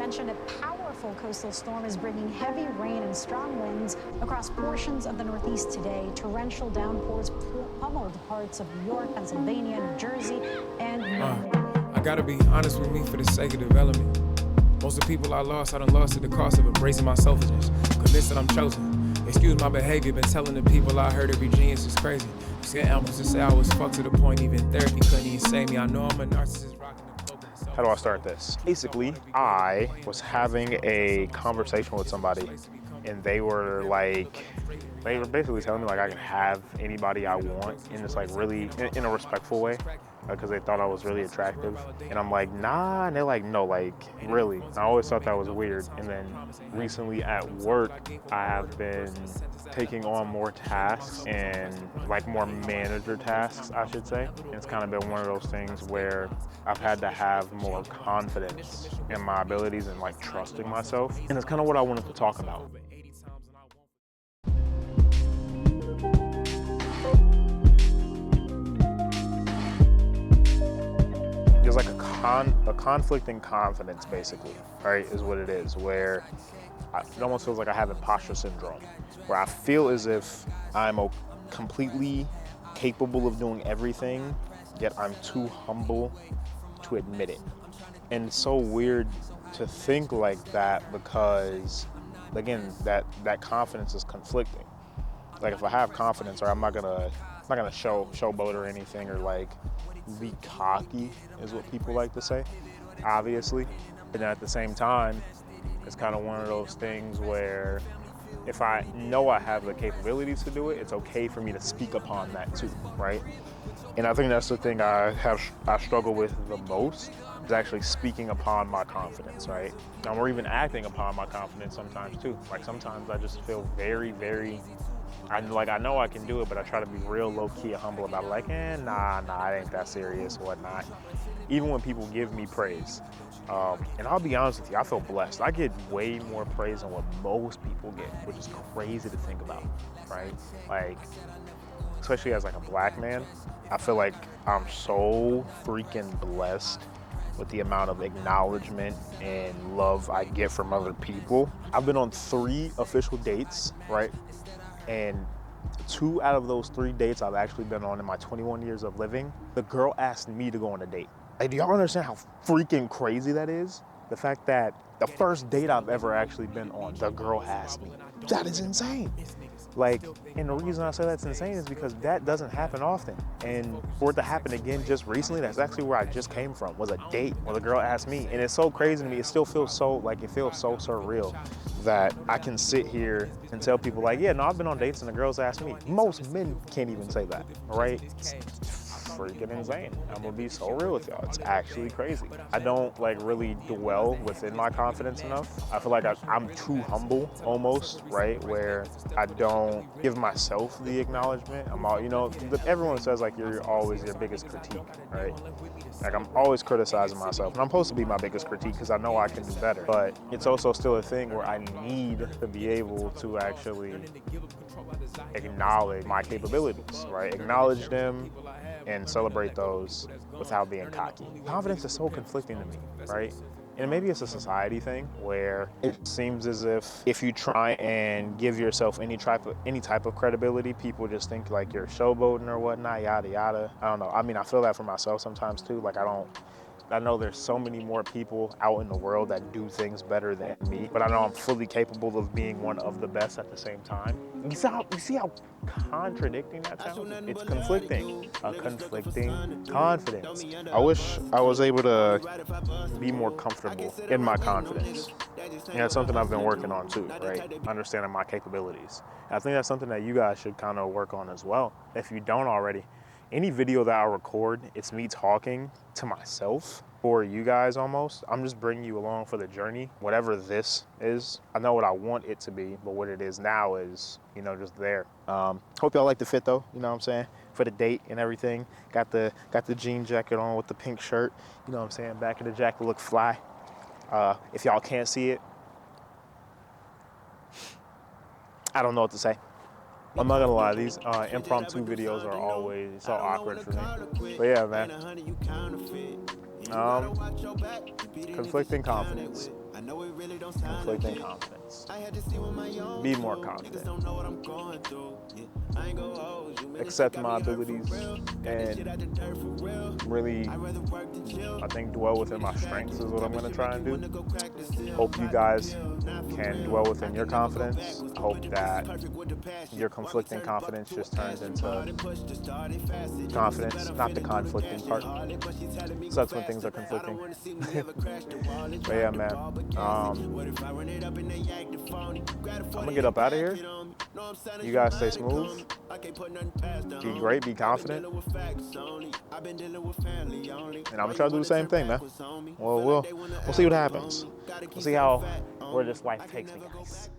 mentioned, a powerful coastal storm is bringing heavy rain and strong winds across portions of the Northeast today. Torrential downpours pummeled parts of New York, Pennsylvania, New Jersey, and I gotta be honest with me for the sake of development. Most of the people I lost, I done lost at the cost of embracing my selfishness. Convinced that I'm chosen. Excuse my behavior, been telling the people I heard every genius is crazy. Scared albums to say I was fucked to the point even therapy couldn't even save me. I know I'm a narcissist rocking the cloak. How do I start this? Basically, I was having a conversation with somebody and they were basically telling me like I can have anybody I want in this like really, in a respectful way, because they thought I was really attractive. And I'm like, nah, and they're like, no, like really. I always thought that was weird. And then recently at work, I have been taking on more tasks and like more manager tasks, I should say. And it's kind of been one of those things where I've had to have more confidence in my abilities and like trusting myself. And it's kind of what I wanted to talk about. There's like a conflict in confidence, basically, right, is what it is, where it almost feels like I have imposter syndrome, where I feel as if I'm completely capable of doing everything, yet I'm too humble to admit it. And it's so weird to think like that because, again, that confidence is conflicting. Like if I have confidence, or I'm not gonna showboat or anything, or like be cocky, is what people like to say, obviously. And at the same time, it's kind of one of those things where if I know I have the capabilities to do it, it's okay for me to speak upon that too, right? And I think that's the thing I struggle with the most, is actually speaking upon my confidence, right? Or even acting upon my confidence sometimes too. Like sometimes I just feel very, I know I can do it, but I try to be real low-key and humble about it. Like, nah, it ain't that serious or whatnot. Even when people give me praise. And I'll be honest with you, I feel blessed. I get way more praise than what most people get, which is crazy to think about, right? Like, especially as like a black man, I feel like I'm so freaking blessed with the amount of acknowledgement and love I get from other people. I've been on 3 official dates, right? And 2 out of those 3 dates I've actually been on in my 21 years of living, the girl asked me to go on a date. Like, do y'all understand how freaking crazy that is? The fact that the first date I've ever actually been on, the girl asked me. That is insane. Like, and the reason I say that's insane is because that doesn't happen often. And for it to happen again just recently, that's actually where I just came from, was a date where the girl asked me. And it's so crazy to me, it still feels so, like, it feels so surreal that I can sit here and tell people like, yeah, no, I've been on dates and the girls asked me. Most men can't even say that, right? It's freaking insane. I'm gonna be so real with y'all. It's actually crazy. I don't like really dwell within my confidence enough. I feel like I'm too humble almost, right? Where I don't give myself the acknowledgement. I'm all, everyone says like you're always your biggest critique, right? Like I'm always criticizing myself, and I'm supposed to be my biggest critique because I know I can do better. But it's also still a thing where I need to be able to actually acknowledge my capabilities, right? Acknowledge them and celebrate those without being cocky. Confidence is so conflicting to me, right? And maybe it's a society thing where it seems as if you try and give yourself any type of credibility, people just think like you're showboating or whatnot, yada yada. I don't know. I mean, I feel that for myself sometimes too. Like I know there's so many more people out in the world that do things better than me, but I know I'm fully capable of being one of the best at the same time. You see how contradicting that sounds? It's conflicting. A conflicting confidence. I wish I was able to be more comfortable in my confidence. And that's something I've been working on too, right? Understanding my capabilities. And I think that's something that you guys should kind of work on as well, if you don't already. Any video that I record, it's me talking to myself for you guys almost. I'm just bringing you along for the journey. Whatever this is, I know what I want it to be, but what it is now is, just there. Hope y'all like the fit though, you know what I'm saying? For the date and everything. Got the jean jacket on with the pink shirt, you know what I'm saying? Back of the jacket look fly. If y'all can't see it, I don't know what to say. I'm not gonna lie, these impromptu videos are always so awkward for me. But yeah, man. Conflicting confidence. Conflicting confidence. Be more confident. Accept my abilities and really, I think, dwell within my strengths is what I'm going to try and do. Hope you guys can dwell within your confidence. I hope that your conflicting confidence just turns into confidence, not the conflicting part. So that's when things are conflicting. But yeah, man. I'm going to get up out of here. You guys stay smooth. Be great, be confident. And I'm gonna try to do the same thing, man. Well, we'll see what happens. We'll see where this life takes me, guys.